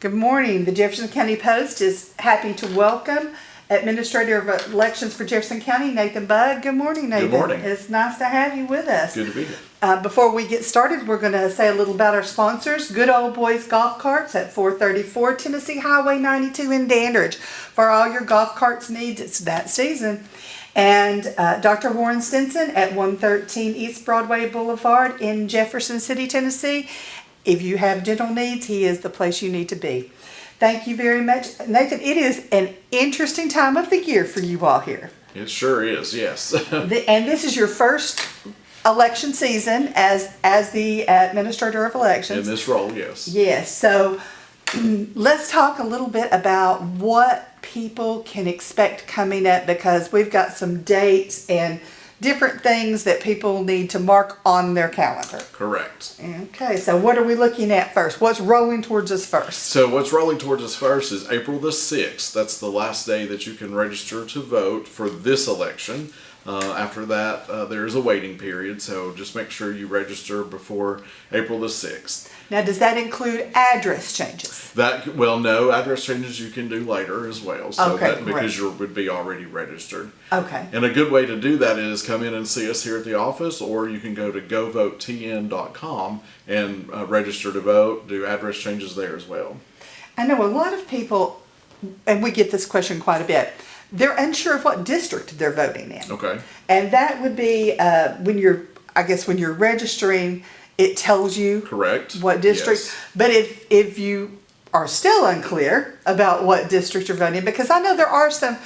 Good morning. The Jefferson County Post is happy to welcome Administrator of Elections for Jefferson County, Nathan Bugg. Good morning, Nathan. Good morning. It's nice to have you with us. Good to be here. Before we get started, we're going to say a little about our sponsors. Good Old Boys Golf Carts at 434 Tennessee Highway 92 in Dandridge. For all your golf carts needs, it's that season. And Dr. Warren Stinson at 113 East Broadway Boulevard in Jefferson City, Tennessee. If you have dental needs, he is the place you need to be. Thank you very much. Nathan, it is an interesting time of the year for you all here. It sure is, yes. And this is your first election season as the Administrator of Elections. In this role, yes. Yes. So let's talk a little bit about what people can expect coming up, because we've got some dates and different things that people need to mark on their calendar. Correct. Okay, so what are we looking at first? What's rolling towards us first? So what's rolling towards us first is April the 6th. That's the last day that you can register to vote for this election. After that, there is a waiting period, so just make sure you register before April the 6th. Now, does that include address changes? No, address changes you can do later as well, so Okay, because you would be already registered. Okay. And a good way to do that is come in and see us here at the office, or you can go to govotn.com and register to vote, do address changes there as well. I know a lot of people, and we get this question quite a bit, they're unsure of what district they're voting in. Okay. And that would be when you're registering, it tells you Correct. what district. Yes. But if you are still unclear about what district you're voting in, because I know there are some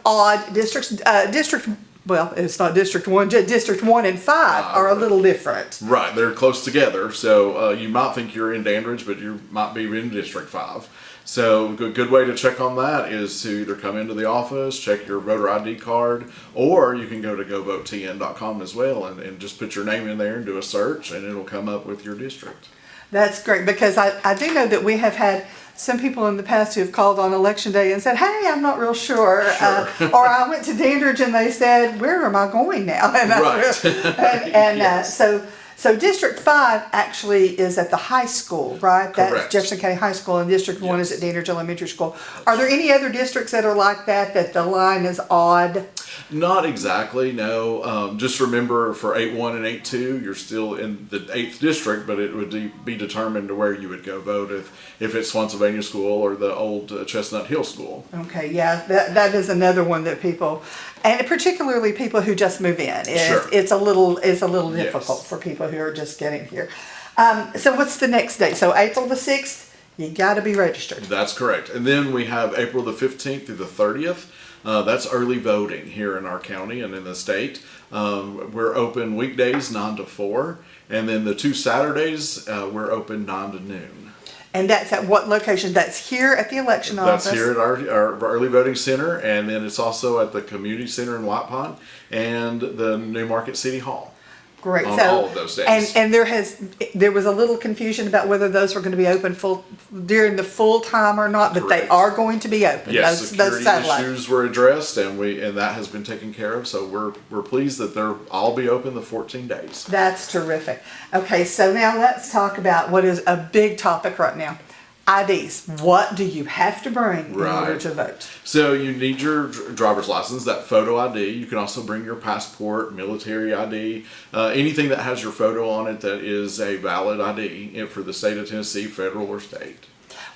odd districts. It's not District 1, District 1 and 5 are a little different. Right, they're close together, so you might think you're in Dandridge, but you might be in District 5. So a good way to check on that is to either come into the office, check your voter ID card, or you can go to govotn.com as well and just put your name in there and do a search, and it'll come up with your district. That's great, because I do know that we have had some people in the past who have called on election day and said, hey, I'm not real sure. Sure. Or I went to Dandridge and they said, where am I going now? And Right. Yes. So District 5 actually is at the high school, right? That's Correct. Jefferson County High School, and District 1 is Yes. at Dandridge Elementary School. Are there any other districts that are like that the line is odd? Not exactly, no. Just remember for 8-1 and 8-2, you're still in the 8th district, but it would be determined to where you would go vote if it's Swansylvania School or the old Chestnut Hill School. Okay, yeah, that is another one that people, and particularly people who just move in, Sure. it's a little difficult Yes. for people who are just getting here. So what's the next date? So April the 6th, you got to be registered. That's correct. And then we have April the 15th through the 30th. That's early voting here in our county and in the state. We're open weekdays 9 to 4, and then the 2 Saturdays we're open 9 to noon. And that's at what location? That's here at the election office? That's here at our early voting center, and then it's also at the community center in White Pine and the Newmarket City Hall. Great. On all of those days. And there was a little confusion about whether those were going to be open during the full time or not, but Correct. they are going to be open. Yes, those security satellite issues were addressed, and that has been taken care of. So we're pleased that they'll all be open the 14 days. That's terrific. Okay, so now let's talk about what is a big topic right now. IDs. What do you have to bring in order to vote? So you need your driver's license, that photo ID. You can also bring your passport, military ID, anything that has your photo on it that is a valid ID for the state of Tennessee, federal or state.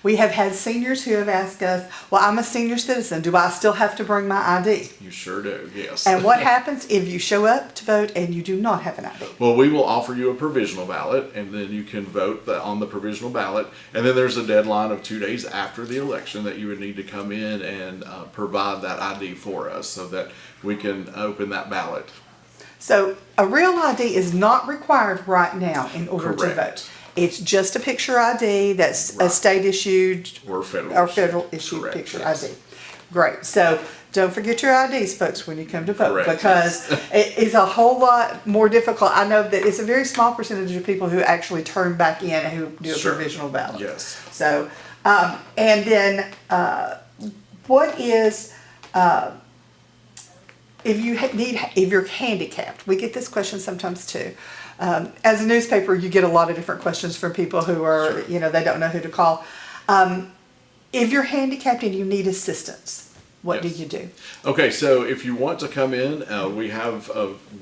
We have had seniors who have asked us, well, I'm a senior citizen. Do I still have to bring my ID? You sure do, yes. And what happens if you show up to vote and you do not have an ID? Well, we will offer you a provisional ballot, and then you can vote on the provisional ballot. And then there's a deadline of 2 days after the election that you would need to come in and provide that ID for us so that we can open that ballot. So a real ID is not required right now in order to Correct. vote. It's just a picture ID that's a Right. state issued Or federal. or federal issued Correct, picture yes. ID. Great. So don't forget your IDs, folks, when you come to vote, Correct, because it is a whole lot more difficult. I know that it's a very small percentage of people who actually turn back in and who do a Sure. provisional ballot. Yes. So, and then what is if you're handicapped? We get this question sometimes too. As a newspaper, you get a lot of different questions from people who are, Sure. they don't know who to call. If you're handicapped and you need assistance, what Yes. do you do? Okay, so if you want to come in, we have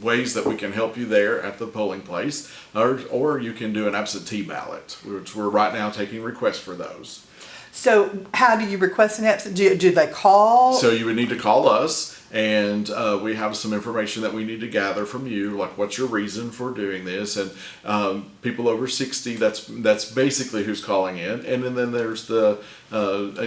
ways that we can help you there at the polling place, or you can do an absentee ballot, which we're right now taking requests for those. So how do you request an absentee? Do they call? So you would need to call us, and we have some information that we need to gather from you, like what's your reason for doing this, and people over 60. That's basically who's calling in, and then there's the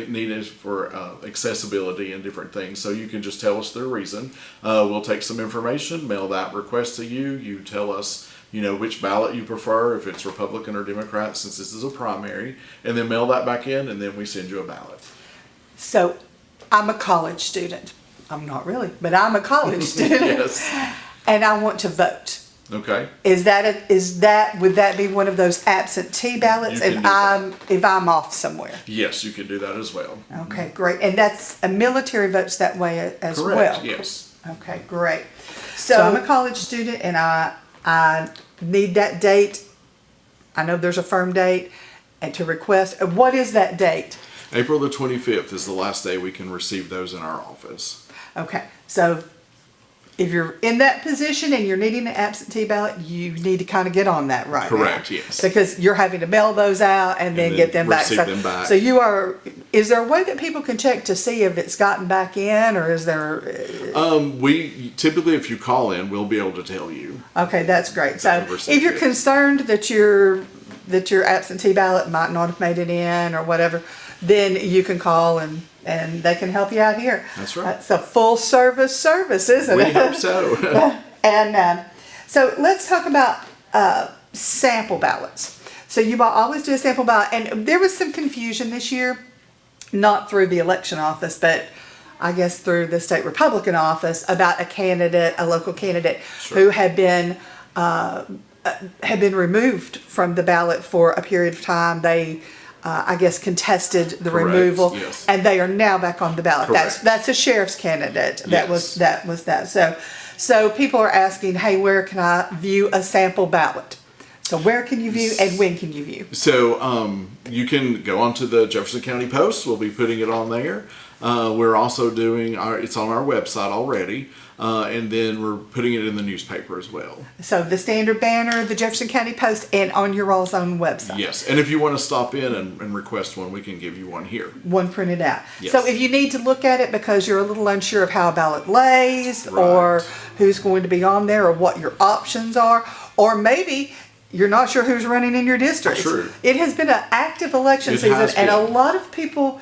need is for accessibility and different things. So you can just tell us their reason. We'll take some information, mail that request to you. You tell us, which ballot you prefer, if it's Republican or Democrat, since this is a primary, and then mail that back in, and then we send you a ballot. So I'm a college student. I'm not really, but I'm a college student. Yes. And I want to vote. Okay. Would that be one of those absentee ballots You can if I'm off somewhere? Yes, you can do that as well. Okay, great. And that's a military votes that way as Correct. well. Yes. Okay, great. So I'm a college student and I need that date. I know there's a firm date and to request. What is that date? April the 25th is the last day we can receive those in our office. Okay, so if you're in that position and you're needing an absentee ballot, you need to kind of get on that right Correct, now. yes. Because you're having to mail those out and then get them back. receive them back. So is there a way that people can check to see if it's gotten back in, or is there? We typically, if you call in, we'll be able to tell you. Okay, that's great. So We've if received you're it. concerned that your absentee ballot might not have made it in or whatever, then you can call and they can help you out here. That's right. It's a full service, isn't We it? hope so. And so let's talk about sample ballots. So you always do a sample ballot, and there was some confusion this year, not through the election office, but I guess through the state Republican office, about a local candidate Sure. who had been removed from the ballot for a period of time. They I guess contested the Correct, removal, yes. and they are now back on the ballot. Correct. That's a sheriff's candidate. Yes. That was that. So people are asking, hey, where can I view a sample ballot? So where can you view and when can you view? So you can go onto the Jefferson County Post. We'll be putting it on there. We're also doing it's on our website already, and then we're putting it in the newspaper as well. So the Standard Banner, the Jefferson County Post, and on your all's own website. Yes, and if you want to stop in and request one, we can give you one here. One printed out. Yes. So if you need to look at it because you're a little unsure of how a ballot lays, Right. or who's going to be on there, or what your options are, or maybe you're not sure who's running in your district. True. It has been an active election It season, has and a been. lot of people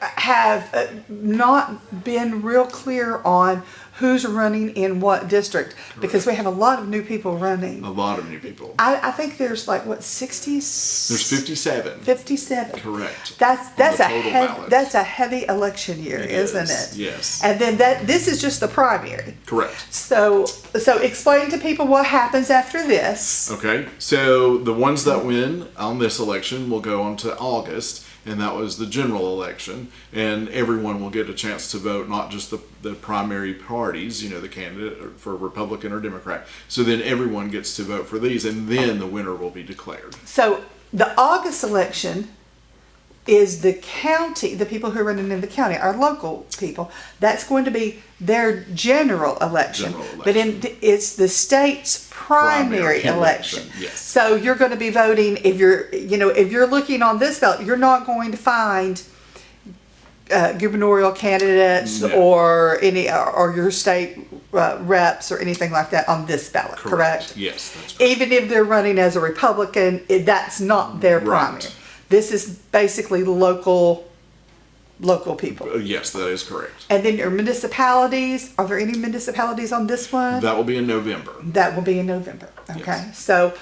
have not been real clear on who's running in what district, because we have a lot of new people running. A lot of new people. I think there's 60? There's 57. 57. Correct. That's On the a total heavy, ballot. that's a heavy election year, It isn't is, it? yes. And then this is just the primary. Correct. So explain to people what happens after this. Okay, so the ones that win on this election will go on to August, and that was the general election, and everyone will get a chance to vote, not just the primary parties, the candidate for Republican or Democrat. So then everyone gets to vote for these, and then the winner will be declared. So the August election is the county, the people who are running in the county, our local people. That's going to be their general election. But it's the state's primary election. Yes. So you're going to be voting, if you're looking on this ballot, you're not going to find gubernatorial candidates No. or your state reps or anything like that on this ballot, correct? Yes, that's correct. Even if they're running as a Republican, that's not their Right. primary. This is basically local people. Yes, that is correct. And then your municipalities, are there any municipalities on this one? That will be in November. That will be in November. Okay. Yes. So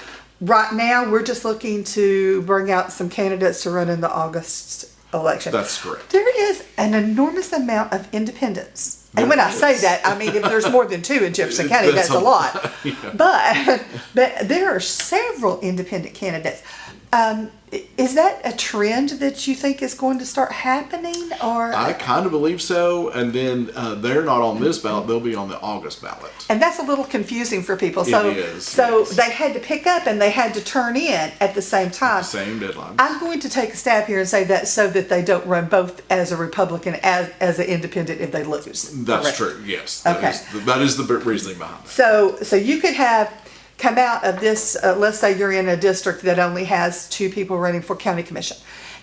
right now we're just looking to bring out some candidates to run in the August election. That's correct. There is an enormous amount of independents. And when I say that, I mean, if there's more than two in Jefferson County, that's a lot. Yeah. But there are several independent candidates. Is that a trend that you think is going to start happening, or? I kind of believe so, and then they're not on this ballot; they'll be on the August ballot. And that's a little confusing for people. It So, is, so yes. they had to pick up and they had to turn in at the same time. Same deadline. I'm going to take a stab here and say that so that they don't run both as a Republican as an independent if they lose. That's Correct. true. Yes. Okay. That is the reasoning behind it. So you could have come out of this, let's say you're in a district that only has 2 people running for county commission.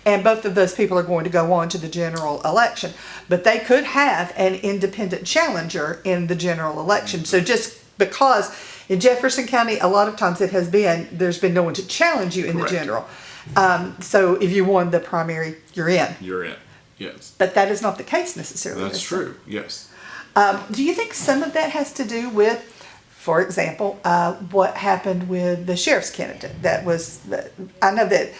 And both of those people are going to go on to the general election. But they could have an independent challenger in the general election. So just because in Jefferson County, a lot of times there's been no one to challenge you in Correct. the general. So if you won the primary, you're in. You're in. Yes. But that is not the case necessarily. That's true. Yes. Do you think some of that has to do with, for example, what happened with the sheriff's candidate? I know that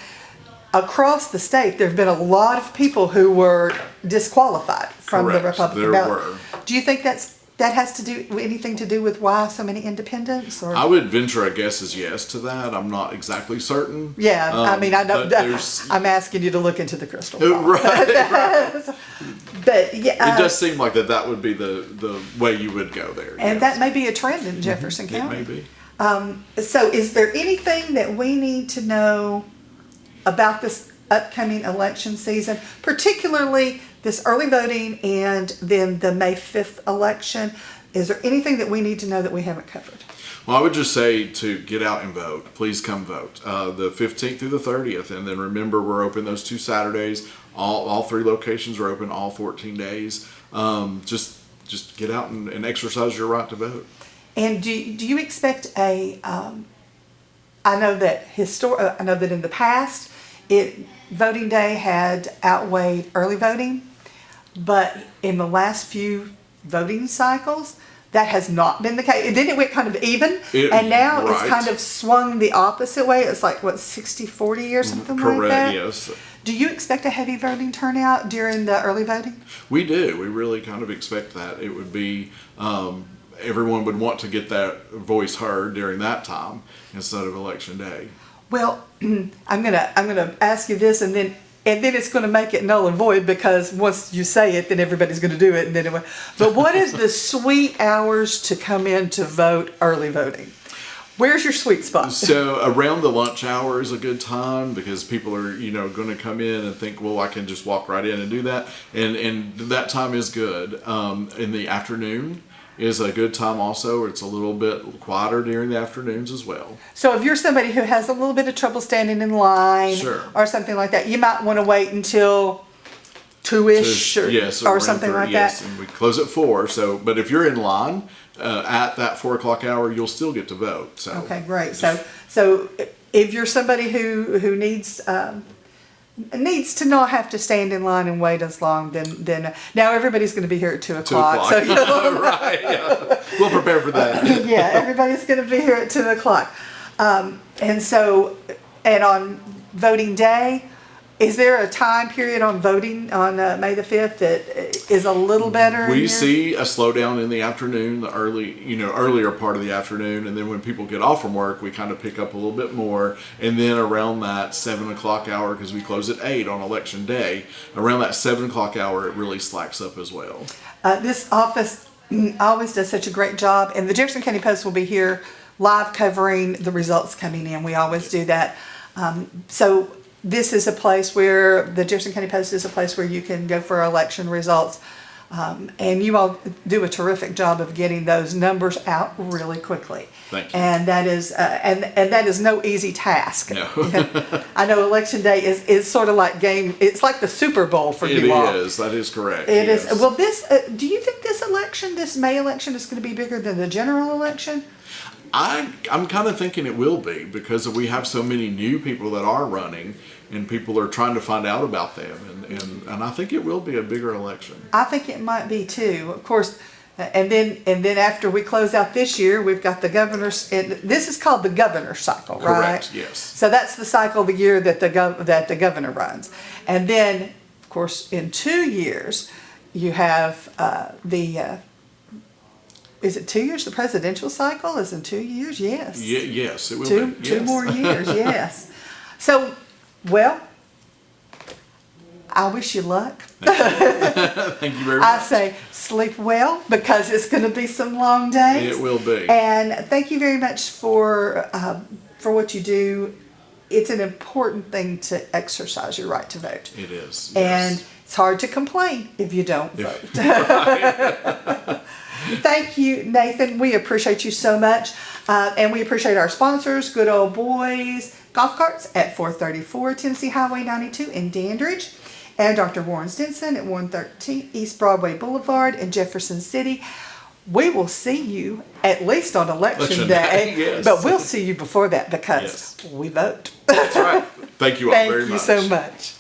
across the state, there have been a lot of people who were disqualified from Correct. the Republican There ballot. were. Do you think that has to do anything to do with why so many independents? Or? I would venture a guess is yes to that. I'm not exactly certain. Yeah, I mean, I know but that there's- I'm asking you to look into the crystal ball. Right. But yeah, It does seem like that would be the way you would go there. and yes. that may be a trend in Jefferson It County. may be. So is there anything that we need to know about this upcoming election season, particularly this early voting and then the May 5th election? Is there anything that we need to know that we haven't covered? Well, I would just say to get out and vote. Please come vote. The 15th through the 30th. And then remember, we're open those 2 Saturdays. All 3 locations are open all 14 days. Just get out and exercise your right to vote. And do you expect I know that in the past, voting day had outweighed early voting, but in the last few voting cycles, that has not been the case. Then it went kind of even, and now it's right. kind of swung the opposite way. It's like, what, 60-40 or something like Correct, that? yes. Do you expect a heavy voting turnout during the early voting? We do. We really kind of expect that. It would be, everyone would want to get that voice heard during that time instead of election day. Well, I'm gonna ask you this, and then it's going to make it null and void, because once you say it, then everybody's going to do it, and then But what is the sweet hours to come in to vote early voting? Where's your sweet spot? So around the lunch hour is a good time, because people are, going to come in and think, well, I can just walk right in and do that. And that time is good. In the afternoon is a good time also. It's a little bit quieter during the afternoons as well. So if you're somebody who has a little bit of trouble standing in line, Sure. or something like that, you might want to wait until 2-ish Yes, or around something 3, like yes, that. and we close at 4. So, but if you're in line at that 4 o'clock hour, you'll still get to vote. So Okay, great. So if you're somebody who needs to not have to stand in line and wait as long, then now everybody's going to be here at 2 o'clock. 2 o'clock. So Right. Yeah. We'll prepare for that. yeah, everybody's going to be here at 2 o'clock. And on voting day, is there a time period on voting on May the 5th that is a little better? We see a slowdown in the afternoon, the earlier part of the afternoon, and then when people get off from work, we kind of pick up a little bit more. And then around that 7 o'clock hour, because we close at 8 on election day, around that 7 o'clock hour, it really slacks up as well. This office always does such a great job, and the Jefferson County Post will be here live covering the results coming in. We always do that. So this is a place where the Jefferson County Post is a place where you can go for election results. And you all do a terrific job of getting those numbers out really quickly. Thank you. And that is and that is no easy task. No. I know election day is sort of like it's like the Super Bowl for you all. It is. That is correct. It yes. is. Well, do you think this May election is going to be bigger than the general election? I'm kind of thinking it will be, because we have so many new people that are running, and people are trying to find out about them, and I think it will be a bigger election. I think it might be too. Of course, and then after we close out this year, we've got the governor's. This is called the governor cycle, right? Correct. Yes. So that's the cycle of the year that the governor runs, and then of course in 2 years you have Is it 2 years? The presidential cycle is in 2 years. Yes. Yes, it will Two be. Yes. more years. Yes. So, well, I wish you luck. Thank you very much. I say sleep well because it's going to be some long days. It will be. And thank you very much for what you do. It's an important thing to exercise your right to vote. It is. And Yes. it's hard to complain if you don't vote. Thank you, Nathan. We appreciate you so much. And we appreciate our sponsors, Good Old Boys Golf Carts at 434 Tennessee Highway 92 in Dandridge, and Dr. Warren Stinson at 113 East Broadway Boulevard in Jefferson City. We will see you at least on election day, yes. but we'll see you before that because Yes. we vote. That's right. Thank you all very much. Thank you so much.